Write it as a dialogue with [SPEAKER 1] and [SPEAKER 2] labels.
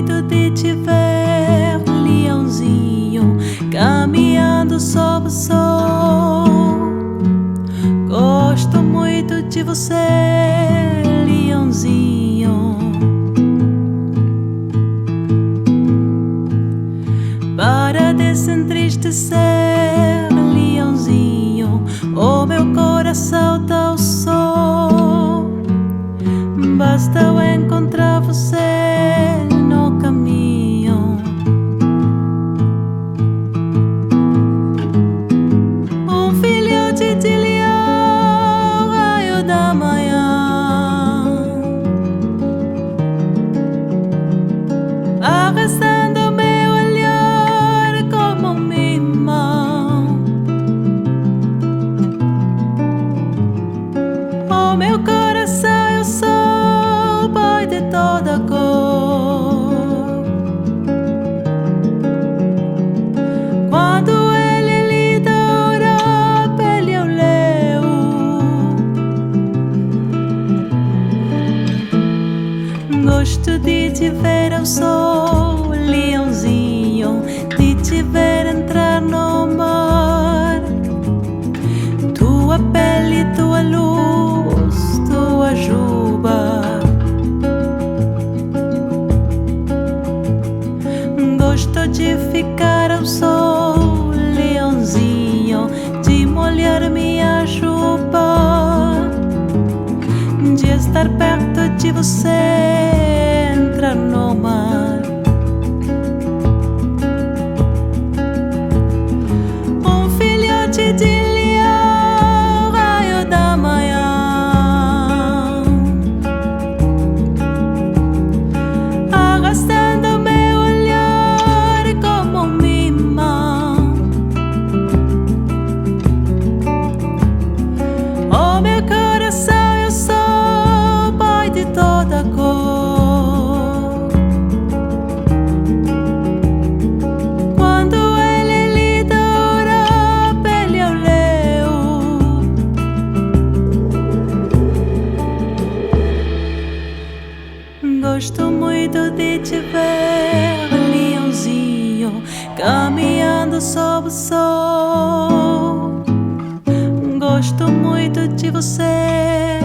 [SPEAKER 1] muito de te ver, leãozinho, caminhando sob o sol. Gosto muito de você, leãozinho. Para desentristecer, leãozinho, o meu coração dá o sol. Basta eu encontrar você no caminho. Um filhote de leão, raio da manhã, arrastando meu olhar como um imã. O meu coração é o sol, pai de toda cor. Quando ele lida ora, pele eu leio. Gosto de te ver ao sol, leãozinho, de te ver entrar no mar. Tua pele, tua luz, tua juba. Gosto de ficar ao sol, leãozinho, de molhar minha juba, de estar perto de você, entrar no mar. Um filhote de leão, raio da manhã, arrastando meu olhar como um imã. O meu coração é o sol, pai de toda cor. Quando ele lida ora, pele eu leio. Gosto muito de te ver, leãozinho, caminhando sob o sol. Gosto muito de você,